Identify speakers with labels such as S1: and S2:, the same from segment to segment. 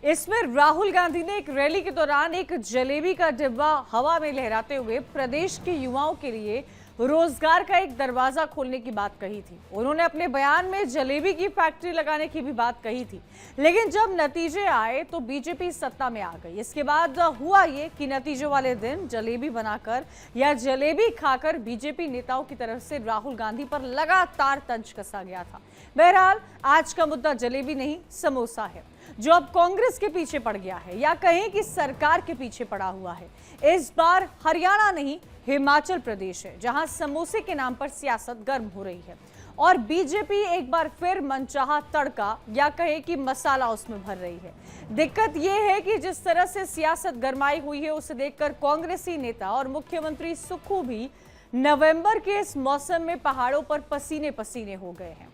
S1: इसमें राहुल गांधी ने एक रैली के दौरान एक जलेबी का डिब्बा हवा में लहराते हुए प्रदेश के युवाओं के लिए रोजगार का एक दरवाजा खोलने की बात कही थी। उन्होंने अपने बयान में जलेबी की फैक्ट्री लगाने की भी बात कही थी, लेकिन जब नतीजे आए तो बीजेपी सत्ता में आ गई। इसके बाद हुआ ये कि नतीजे वाले दिन जलेबी बनाकर या जलेबी खाकर बीजेपी नेताओं की तरफ से राहुल गांधी पर लगातार तंज कसा गया था। बहरहाल आज का मुद्दा जलेबी नहीं, समोसा है, जो अब कांग्रेस के पीछे पड़ गया है, या कहें कि सरकार के पीछे पड़ा हुआ है। इस बार हरियाणा नहीं, हिमाचल प्रदेश है जहां समोसे के नाम पर सियासत गर्म हो रही है और बीजेपी एक बार फिर मनचाहा तड़का या कहें कि मसाला उसमें भर रही है। दिक्कत यह है कि जिस तरह से सियासत गरमाई हुई है उसे देखकर कांग्रेसी नेता और मुख्यमंत्री सुक्खू भी नवंबर के इस मौसम में पहाड़ों पर पसीने पसीने हो गए हैं।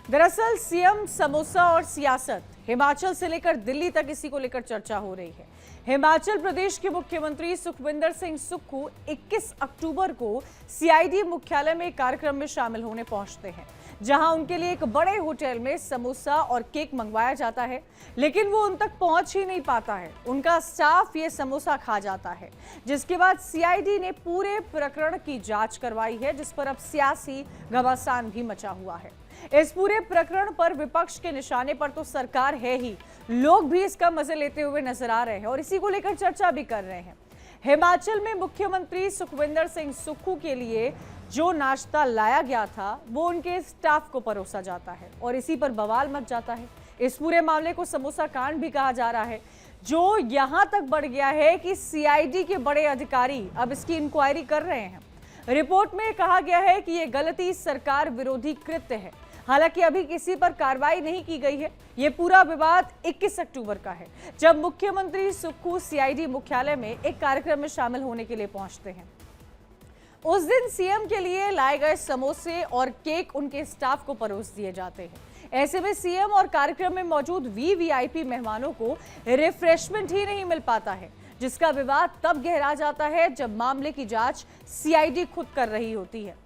S1: दरअसल सीएम, समोसा और सियासत, हिमाचल से लेकर दिल्ली तक इसी को लेकर चर्चा हो रही है। हिमाचल प्रदेश के मुख्यमंत्री सुखविंदर सिंह सुक्खू 21 अक्टूबर को सीआईडी मुख्यालय में एक कार्यक्रम में शामिल होने पहुंचते हैं, जहां उनके लिए एक बड़े होटल में समोसा और केक मंगवाया जाता है, लेकिन वो उन तक पहुंच ही नहीं पाता है। उनका स्टाफ ये समोसा खा जाता है, जिसके बाद सीआईडी ने पूरे प्रकरण की जांच करवाई है, जिस पर अब सियासी घमासान भी मचा हुआ है। इस पूरे प्रकरण पर विपक्ष के निशाने पर तो सरकार है ही, लोग भी इसका मजे लेते हुए नजर आ रहे हैं और इसी को लेकर चर्चा भी कर रहे हैं। हिमाचल में मुख्यमंत्री सुखविंदर सिंह सुक्खू के लिए जो नाश्ता लाया गया था वो उनके स्टाफ को परोसा जाता है और इसी पर बवाल मच जाता है। इस पूरे मामले को समोसा कांड भी कहा जा रहा है, जो यहां तक बढ़ गया है कि सीआईडी के बड़े अधिकारी अब इसकी इंक्वायरी कर रहे हैं। रिपोर्ट में कहा गया है कि यह गलती सरकार विरोधी कृत्य है। हालांकि अभी किसी पर कार्रवाई नहीं की गई है। यह पूरा विवाद 21 अक्टूबर का है, जब मुख्यमंत्री सुक्खू सीआईडी मुख्यालय में एक कार्यक्रम में शामिल होने के लिए पहुंचते हैं। उस दिन सीएम के लिए लाए गए समोसे और केक उनके स्टाफ को परोस दिए जाते हैं। ऐसे में सीएम और कार्यक्रम में मौजूद वीवीआईपी मेहमानों को रिफ्रेशमेंट ही नहीं मिल पाता है, जिसका विवाद तब गहरा जाता है जब मामले की जांच सीआईडी खुद कर रही होती है।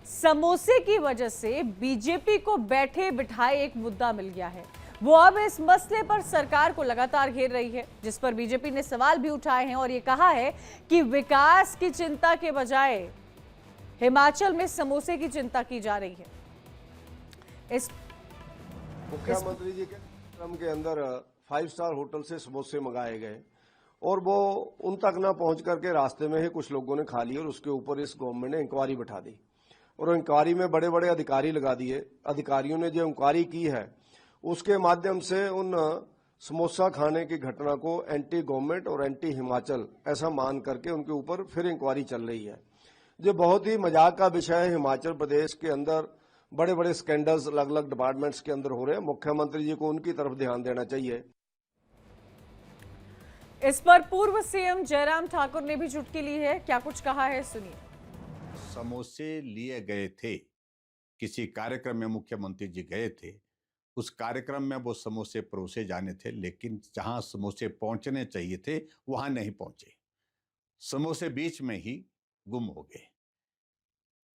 S1: समोसे की वजह से बीजेपी को बैठे बिठाए एक मुद्दा मिल गया है। वो अब इस मसले पर सरकार को लगातार घेर रही है, जिस पर बीजेपी ने सवाल भी उठाए हैं और ये कहा है कि विकास की चिंता के बजाय हिमाचल में समोसे की चिंता की जा रही है।
S2: मुख्यमंत्री जी के कार्यक्रम के अंदर 5 स्टार होटल से समोसे मंगाए गए और वो उन तक ना पहुंच करके रास्ते में ही कुछ लोगों ने खा लिए और उसके ऊपर इस गवर्नमेंट ने इंक्वायरी बैठा दी और इंक्वायरी में बड़े बड़े अधिकारी लगा दिए। अधिकारियों ने जो इंक्वायरी की है उसके माध्यम से उन समोसा खाने की घटना को एंटी गवर्नमेंट और एंटी हिमाचल ऐसा मान करके उनके ऊपर फिर इंक्वायरी चल रही है। जो बहुत ही मजाक का विषय है, हिमाचल प्रदेश के अंदर बड़े बड़े स्कैंडल्स अलग अलग डिपार्टमेंट्स के अंदर हो रहे हैं। मुख्यमंत्री जी को उनकी तरफ ध्यान देना चाहिए।
S1: इस पर पूर्व सीएम जयराम ठाकुर ने भी चुटकी ली है। क्या कुछ कहा है, सुनिए।
S3: समोसे लिए गए थे, किसी कार्यक्रम में मुख्यमंत्री जी गए थे, उस कार्यक्रम में वो समोसे परोसे जाने थे, लेकिन जहां समोसे पहुंचने चाहिए थे वहां नहीं पहुंचे। समोसे बीच में ही गुम हो गए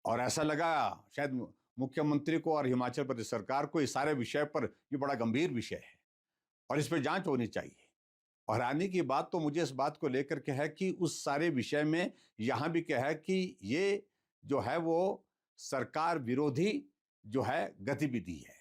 S3: और ऐसा लगा शायद मुख्यमंत्री को और हिमाचल प्रदेश सरकार को इस सारे विषय पर, ये बड़ा गंभीर विषय है और इस पर जांच होनी चाहिए। और आने की बात तो मुझे इस बात को लेकर के है कि उस सारे विषय में यहां भी क्या है कि ये जो है वो सरकार विरोधी जो है गतिविधि है।